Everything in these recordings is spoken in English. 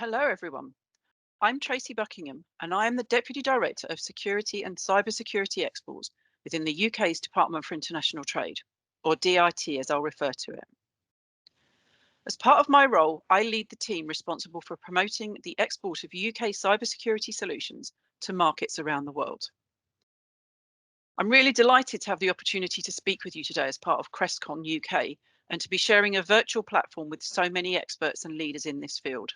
Hello, everyone. I'm Tracy Buckingham, and I am the Deputy Director of Security and Cybersecurity Exports within the UK's Department for International Trade, or DIT as I'll refer to it. As part of my role, I lead the team responsible for promoting the export of UK cybersecurity solutions to markets around the world. I'm really delighted to have the opportunity to speak with you today as part of CRESTCon UK and to be sharing a virtual platform with so many experts and leaders in this field.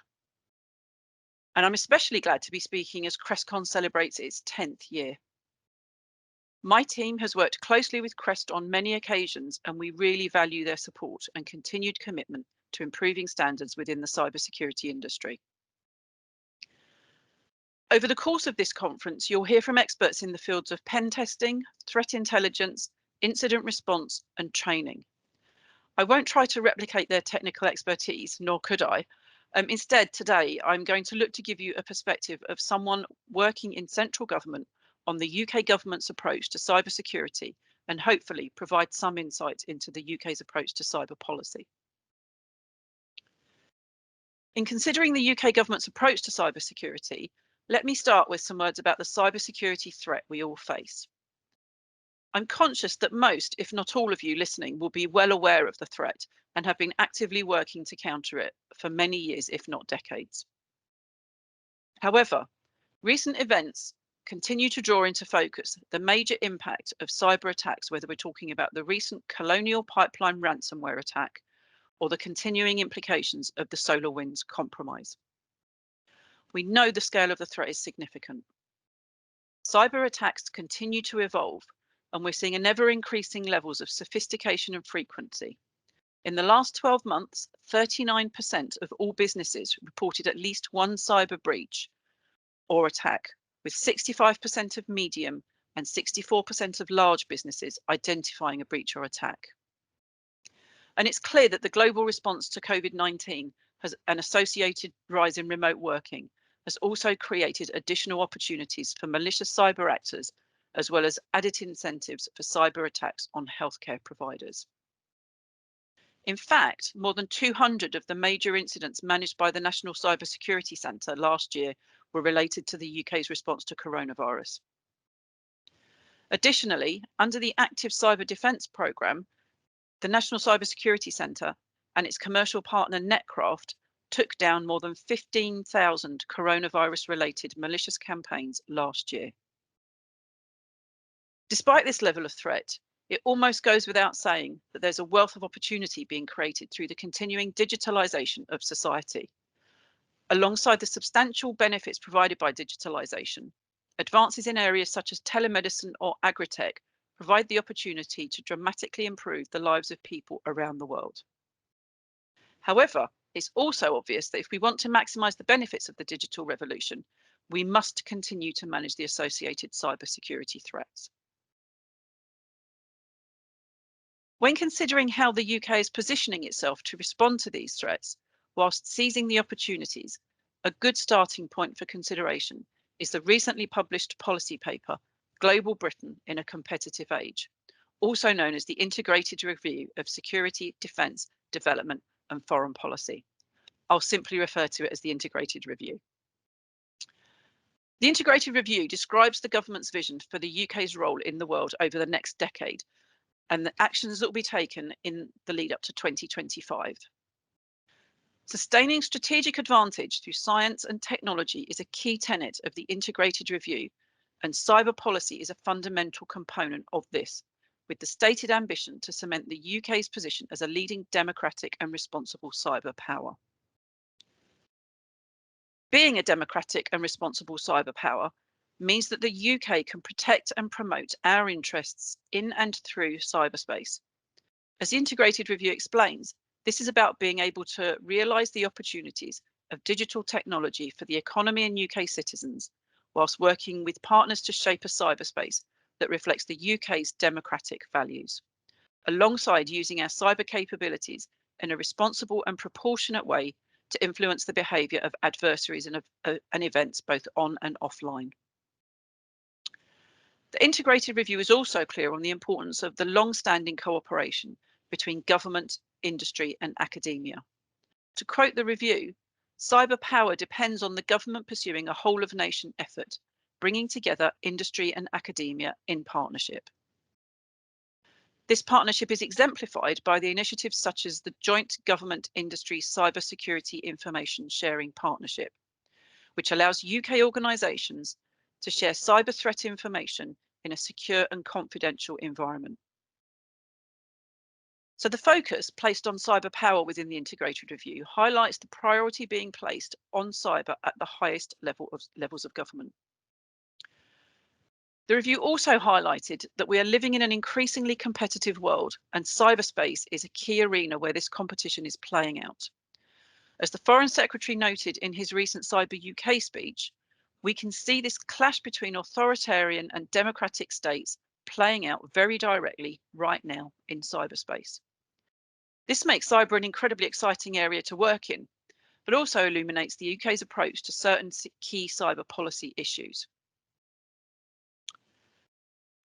And I'm especially glad to be speaking as CRESTCon celebrates its 10th year. My team has worked closely with CREST on many occasions, and we really value their support and continued commitment to improving standards within the cybersecurity industry. Over the course of this conference, you'll hear from experts in the fields of pen testing, threat intelligence, incident response, and training. I won't try to replicate their technical expertise, nor could I. Instead, today, I'm going to look to give you a perspective of someone working in central government on the UK government's approach to cybersecurity and hopefully provide some insight into the UK's approach to cyber policy. In considering the UK government's approach to cybersecurity, let me start with some words about the cybersecurity threat we all face. I'm conscious that most, if not all of you listening, will be well aware of the threat and have been actively working to counter it for many years, if not decades. However, recent events continue to draw into focus the major impact of cyber attacks, whether we're talking about the recent Colonial Pipeline ransomware attack or the continuing implications of the SolarWinds compromise. We know the scale of the threat is significant. Cyber attacks continue to evolve, and we're seeing an ever-increasing levels of sophistication and frequency. In the last 12 months, 39% of all businesses reported at least one cyber breach or attack, with 65% of medium and 64% of large businesses identifying a breach or attack. And it's clear that the global response to COVID-19 has an associated rise in remote working has also created additional opportunities for malicious cyber actors, as well as added incentives for cyber attacks on healthcare providers. In fact, more than 200 of the major incidents managed by the National Cybersecurity Centre last year were related to the UK's response to coronavirus. Additionally, under the Active Cyber Defence Programme, the National Cybersecurity Centre and its commercial partner Netcraft took down more than 15,000 coronavirus-related malicious campaigns last year. Despite this level of threat, it almost goes without saying that there's a wealth of opportunity being created through the continuing digitalisation of society. Alongside the substantial benefits provided by digitalisation, advances in areas such as telemedicine or agritech provide the opportunity to dramatically improve the lives of people around the world. However, it's also obvious that if we want to maximise the benefits of the digital revolution, we must continue to manage the associated cybersecurity threats. When considering how the UK is positioning itself to respond to these threats, whilst seizing the opportunities, a good starting point for consideration is the recently published policy paper, Global Britain in a Competitive Age, also known as the Integrated Review of Security, Defence, Development and Foreign Policy. I'll simply refer to it as the Integrated Review. The Integrated Review describes the government's vision for the UK's role in the world over the next decade and the actions that will be taken in the lead up to 2025. Sustaining strategic advantage through science and technology is a key tenet of the Integrated Review, and cyber policy is a fundamental component of this, with the stated ambition to cement the UK's position as a leading democratic and responsible cyber power. Being a democratic and responsible cyber power means that the UK can protect and promote our interests in and through cyberspace. As the Integrated Review explains, this is about being able to realise the opportunities of digital technology for the economy and UK citizens, whilst working with partners to shape a cyberspace that reflects the UK's democratic values, alongside using our cyber capabilities in a responsible and proportionate way to influence the behaviour of adversaries and events both on and offline. The Integrated Review is also clear on the importance of the long-standing cooperation between government, industry and academia. To quote the review, cyber power depends on the government pursuing a whole-of-nation effort, bringing together industry and academia in partnership. This partnership is exemplified by the initiatives such as the Joint Government Industry Cybersecurity Information Sharing Partnership, which allows UK organisations to share cyber threat information in a secure and confidential environment. So the focus placed on cyber power within the integrated review highlights the priority being placed on cyber at the highest levels of government. The review also highlighted that we are living in an increasingly competitive world, and cyberspace is a key arena where this competition is playing out. As the Foreign Secretary noted in his recent Cyber UK speech, we can see this clash between authoritarian and democratic states playing out very directly right now in cyberspace. This makes cyber an incredibly exciting area to work in, but also illuminates the UK's approach to certain key cyber policy issues.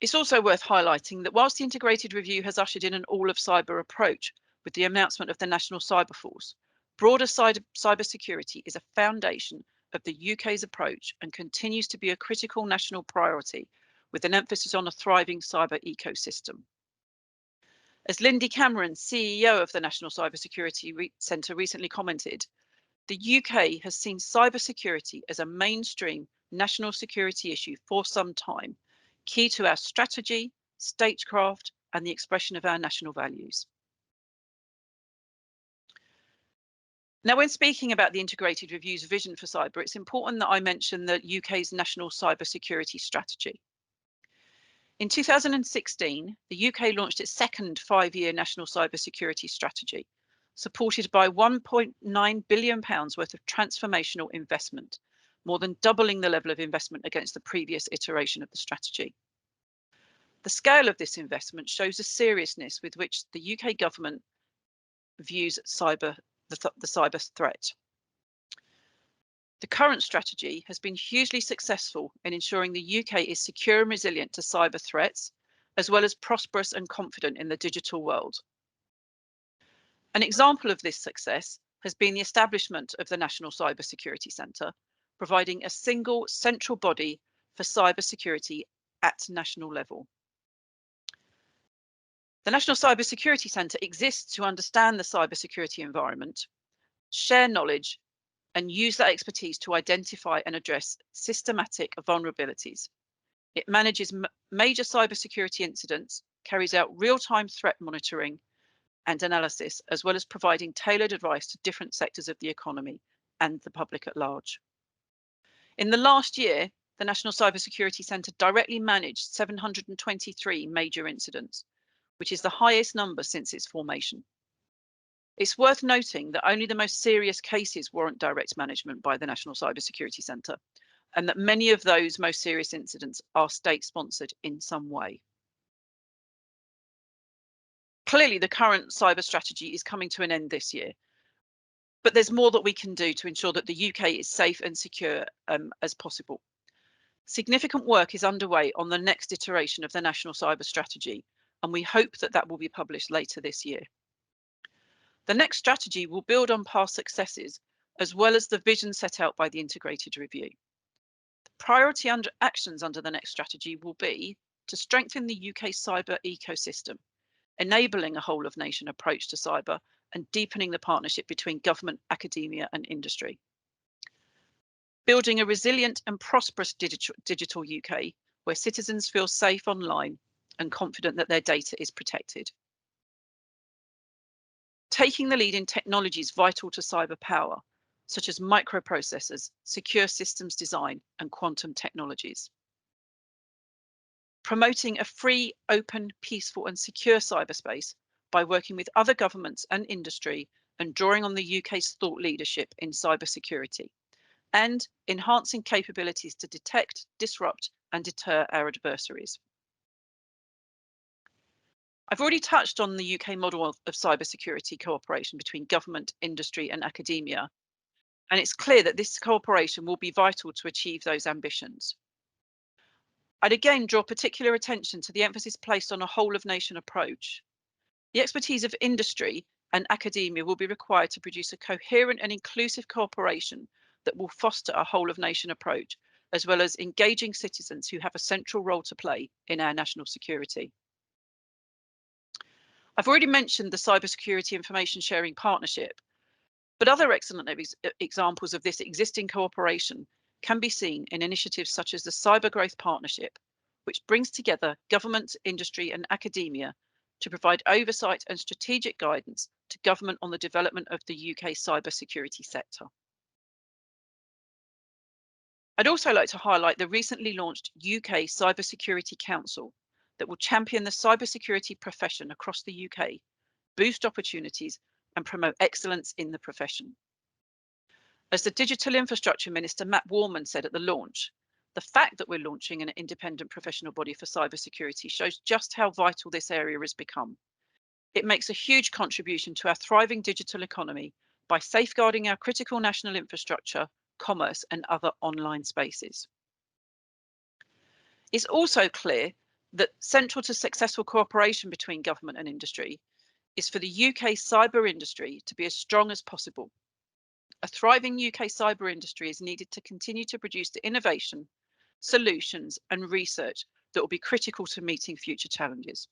It's also worth highlighting that whilst the integrated review has ushered in an all-of-cyber approach with the announcement of the National Cyber Force, broader cybersecurity is a foundation of the UK's approach and continues to be a critical national priority, with an emphasis on a thriving cyber ecosystem. As Lindy Cameron, CEO of the National Cybersecurity Centre, recently commented, the UK has seen cybersecurity as a mainstream national security issue for some time, key to our strategy, statecraft, and the expression of our national values. Now, when speaking about the integrated review's vision for cyber, it's important that I mention the UK's National Cybersecurity Strategy. In 2016, the UK launched its second 5-year National Cybersecurity Strategy, supported by £1.9 billion worth of transformational investment, more than doubling the level of investment against the previous iteration of the strategy. The scale of this investment shows the seriousness with which the UK government views the cyber threat. The current strategy has been hugely successful in ensuring the UK is secure and resilient to cyber threats, as well as prosperous and confident in the digital world. An example of this success has been the establishment of the National Cybersecurity Centre, providing a single central body for cybersecurity at national level. The National Cybersecurity Centre exists to understand the cybersecurity environment, share knowledge, and use that expertise to identify and address systematic vulnerabilities. It manages major cybersecurity incidents, carries out real-time threat monitoring and analysis, as well as providing tailored advice to different sectors of the economy and the public at large. In the last year, the National Cybersecurity Centre directly managed 723 major incidents, which is the highest number since its formation. It's worth noting that only the most serious cases warrant direct management by the National Cybersecurity Centre, and that many of those most serious incidents are state-sponsored in some way. Clearly, the current cyber strategy is coming to an end this year, but there's more that we can do to ensure that the UK is safe and secure as possible. Significant work is underway on the next iteration of the National Cyber Strategy, and we hope that that will be published later this year. The next strategy will build on past successes, as well as the vision set out by the integrated review. The priority actions under the next strategy will be to strengthen the UK cyber ecosystem, enabling a whole-of-nation approach to cyber and deepening the partnership between government, academia and industry. Building a resilient and prosperous digital UK, where citizens feel safe online and confident that their data is protected. Taking the lead in technologies vital to cyber power, such as microprocessors, secure systems design, and quantum technologies. Promoting a free, open, peaceful, and secure cyberspace by working with other governments and industry and drawing on the UK's thought leadership in cybersecurity, and enhancing capabilities to detect, disrupt, and deter our adversaries. I've already touched on the UK model of cybersecurity cooperation between government, industry and academia, and it's clear that this cooperation will be vital to achieve those ambitions. I'd again draw particular attention to the emphasis placed on a whole-of-nation approach. The expertise of industry and academia will be required to produce a coherent and inclusive cooperation that will foster a whole-of-nation approach, as well as engaging citizens who have a central role to play in our national security. I've already mentioned the Cybersecurity Information Sharing Partnership, but other excellent examples of this existing cooperation can be seen in initiatives such as the Cyber Growth Partnership, which brings together government, industry and academia to provide oversight and strategic guidance to government on the development of the UK cybersecurity sector. I'd also like to highlight the recently launched UK Cybersecurity Council that will champion the cybersecurity profession across the UK, boost opportunities and promote excellence in the profession. As the Digital Infrastructure Minister Matt Warman said at the launch, the fact that we're launching an independent professional body for cybersecurity shows just how vital this area has become. It makes a huge contribution to our thriving digital economy by safeguarding our critical national infrastructure, commerce and other online spaces. It's also clear that central to successful cooperation between government and industry is for the UK cyber industry to be as strong as possible. A thriving UK cyber industry is needed to continue to produce the innovation, solutions and research that will be critical to meeting future challenges.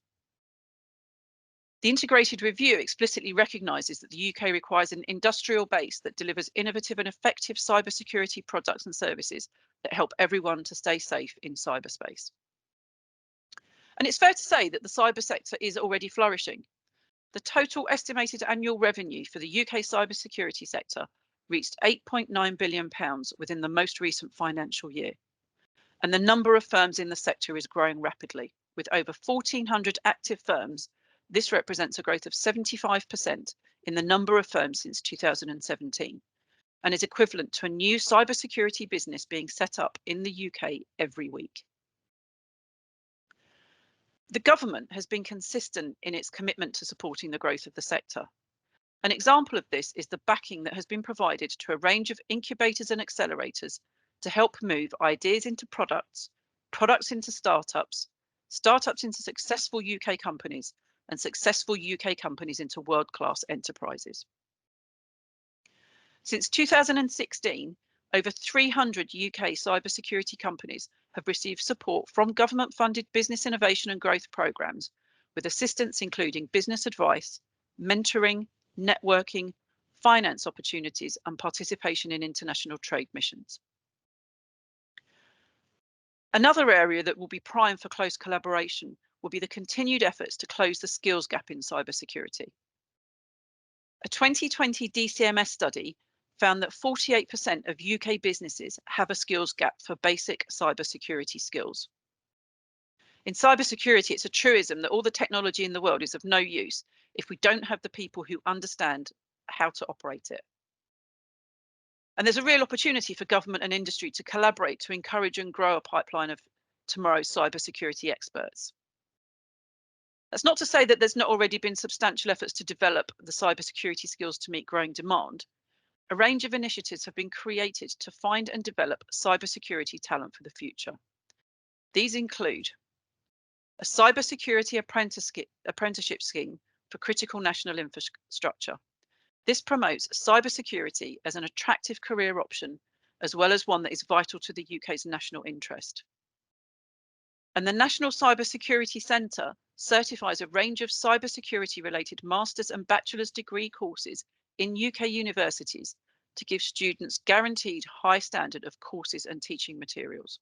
The integrated review explicitly recognises that the UK requires an industrial base that delivers innovative and effective cybersecurity products and services that help everyone to stay safe in cyberspace. And it's fair to say that the cyber sector is already flourishing. The total estimated annual revenue for the UK cybersecurity sector reached £8.9 billion within the most recent financial year. And the number of firms in the sector is growing rapidly. With over 1,400 active firms, this represents a growth of 75% in the number of firms since 2017 and is equivalent to a new cybersecurity business being set up in the UK every week. The government has been consistent in its commitment to supporting the growth of the sector. An example of this is the backing that has been provided to a range of incubators and accelerators to help move ideas into products, products into startups, startups into successful UK companies, and successful UK companies into world-class enterprises. Since 2016, over 300 UK cybersecurity companies have received support from government-funded business innovation and growth programmes, with assistance including business advice, mentoring, networking, finance opportunities, and participation in international trade missions. Another area that will be prime for close collaboration will be the continued efforts to close the skills gap in cybersecurity. A 2020 DCMS study found that 48% of UK businesses have a skills gap for basic cybersecurity skills. In cybersecurity, it's a truism that all the technology in the world is of no use if we don't have the people who understand how to operate it. And there's a real opportunity for government and industry to collaborate to encourage and grow a pipeline of tomorrow's cybersecurity experts. That's not to say that there's not already been substantial efforts to develop the cybersecurity skills to meet growing demand. A range of initiatives have been created to find and develop cybersecurity talent for the future. These include a cybersecurity apprenticeship scheme for critical national infrastructure. This promotes cybersecurity as an attractive career option, as well as one that is vital to the UK's national interest. And the National Cybersecurity Centre certifies a range of cybersecurity related master's and bachelor's degree courses in UK universities to give students guaranteed high standard of courses and teaching materials.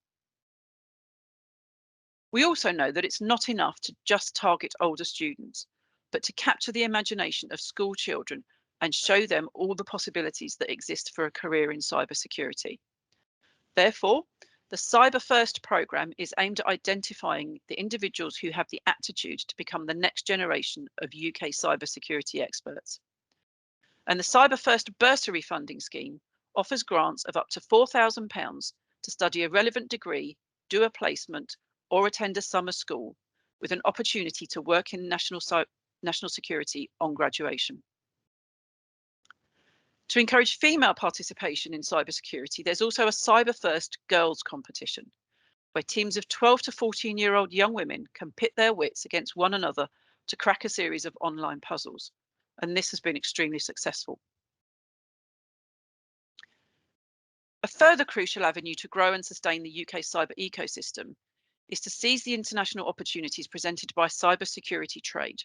We also know that it's not enough to just target older students, but to capture the imagination of school children and show them all the possibilities that exist for a career in cybersecurity. Therefore, the Cyber First programme is aimed at identifying the individuals who have the aptitude to become the next generation of UK cybersecurity experts. And the Cyber First bursary funding scheme offers grants of up to £4,000 to study a relevant degree, do a placement, or attend a summer school, with an opportunity to work in national security on graduation. To encourage female participation in cybersecurity, there's also a Cyber First Girls competition, where teams of 12 to 14-year-old young women can pit their wits against one another to crack a series of online puzzles. and this has been extremely successful. A further crucial avenue to grow and sustain the UK cyber ecosystem is to seize the international opportunities presented by cybersecurity trade.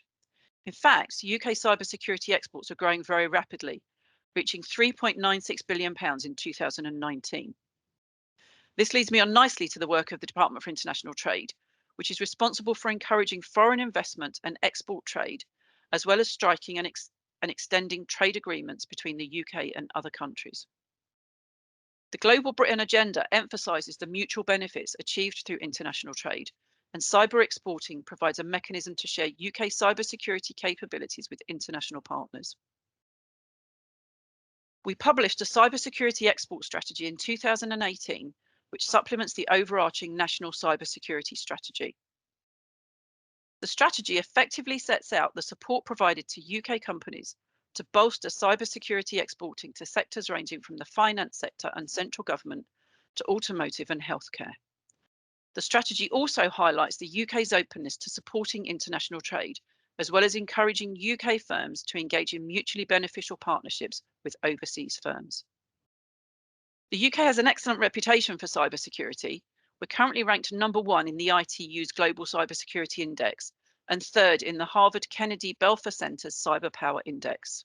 In fact, UK cybersecurity exports are growing very rapidly, reaching £3.96 billion in 2019. This leads me on nicely to the work of the Department for International Trade, which is responsible for encouraging foreign investment and export trade, as well as striking and extending trade agreements between the UK and other countries. The Global Britain Agenda emphasises the mutual benefits achieved through international trade, and cyber exporting provides a mechanism to share UK cybersecurity capabilities with international partners. We published a cybersecurity export strategy in 2018, which supplements the overarching national cybersecurity strategy. The strategy effectively sets out the support provided to UK companies to bolster cybersecurity exporting to sectors ranging from the finance sector and central government to automotive and healthcare. The strategy also highlights the UK's openness to supporting international trade, as well as encouraging UK firms to engage in mutually beneficial partnerships with overseas firms. The UK has an excellent reputation for cybersecurity. We're currently ranked #1 in the ITU's Global Cybersecurity Index and 3rd in the Harvard Kennedy Belfer Center's Cyber Power Index.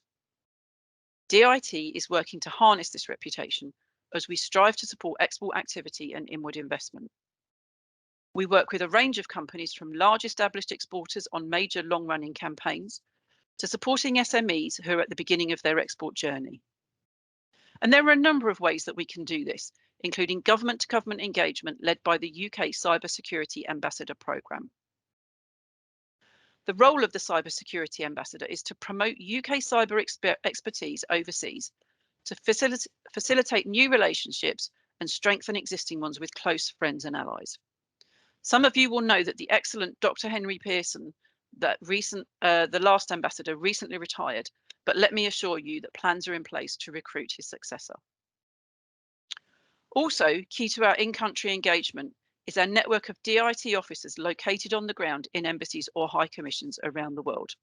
DIT is working to harness this reputation as we strive to support export activity and inward investment. We work with a range of companies from large established exporters on major long-running campaigns to supporting SMEs who are at the beginning of their export journey. And there are a number of ways that we can do this, including government-to-government engagement led by the UK Cybersecurity Ambassador Programme. The role of the Cybersecurity Ambassador is to promote UK cyber expertise overseas, to facilitate new relationships and strengthen existing ones with close friends and allies. Some of you will know that the excellent Dr. Henry Pearson, the last ambassador, recently retired, but let me assure you that plans are in place to recruit his successor. Also, key to our in-country engagement is our network of DIT officers located on the ground in embassies or high commissions around the world,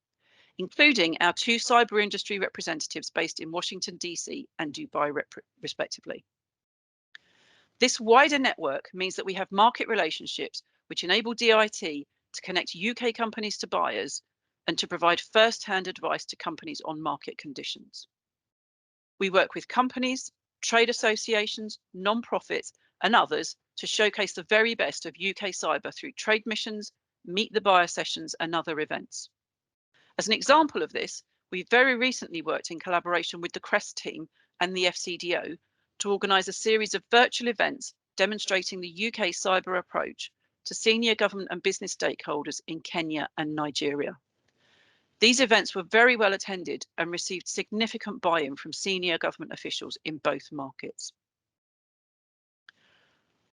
including our 2 cyber industry representatives based in Washington, DC and Dubai, respectively. This wider network means that we have market relationships which enable DIT to connect UK companies to buyers and to provide first-hand advice to companies on market conditions. We work with companies, trade associations, non-profits and others to showcase the very best of UK cyber through trade missions, meet the buyer sessions and other events. As an example of this, we very recently worked in collaboration with the CREST team and the FCDO to organise a series of virtual events demonstrating the UK cyber approach to senior government and business stakeholders in Kenya and Nigeria. These events were very well attended and received significant buy-in from senior government officials in both markets.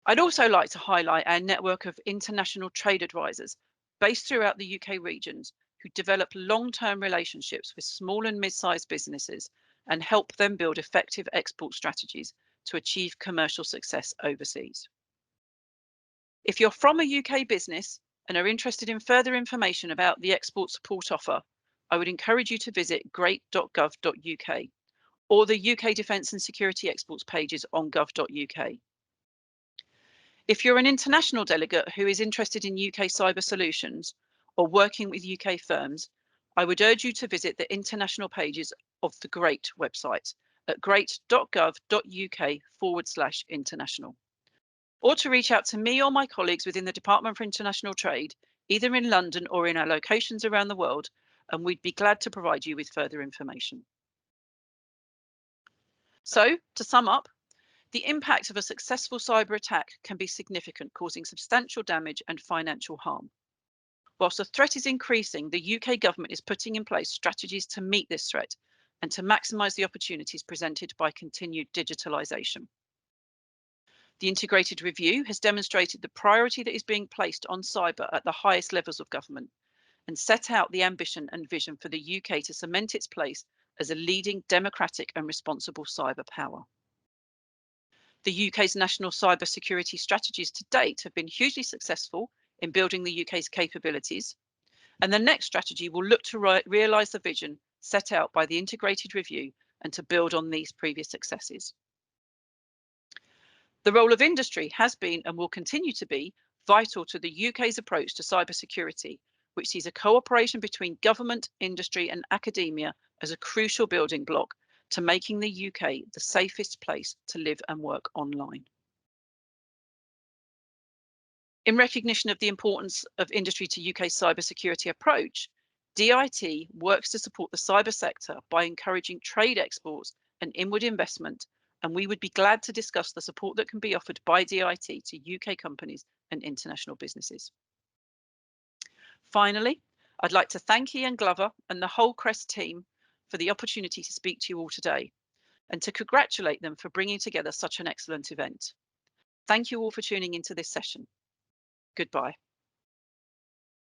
I'd also like to highlight our network of international trade advisors based throughout the UK regions who develop long-term relationships with small and mid-sized businesses and help them build effective export strategies to achieve commercial success overseas. If you're from a UK business and are interested in further information about the export support offer, I would encourage you to visit great.gov.uk or the UK Defence and Security Exports pages on gov.uk. If you're an international delegate who is interested in UK cyber solutions or working with UK firms, I would urge you to visit the international pages of the GREAT website at great.gov.uk/international, or to reach out to me or my colleagues within the Department for International Trade, either in London or in our locations around the world, and we'd be glad to provide you with further information. So, to sum up, the impact of a successful cyber attack can be significant, causing substantial damage and financial harm. Whilst the threat is increasing, the UK government is putting in place strategies to meet this threat and to maximise the opportunities presented by continued digitalisation. The integrated review has demonstrated the priority that is being placed on cyber at the highest levels of government and set out the ambition and vision for the UK to cement its place as a leading democratic and responsible cyber power. The UK's national cyber security strategies to date have been hugely successful in building the UK's capabilities, and the next strategy will look to realise the vision set out by the integrated review and to build on these previous successes. The role of industry has been and will continue to be vital to the UK's approach to cybersecurity, which sees a cooperation between government, industry and academia as a crucial building block to making the UK the safest place to live and work online. In recognition of the importance of industry to UK's cybersecurity approach, DIT works to support the cyber sector by encouraging trade exports and inward investment, and we would be glad to discuss the support that can be offered by DIT to UK companies and international businesses. Finally, I'd like to thank Ian Glover and the whole CREST team for the opportunity to speak to you all today, and to congratulate them for bringing together such an excellent event. Thank you all for tuning into this session. Goodbye.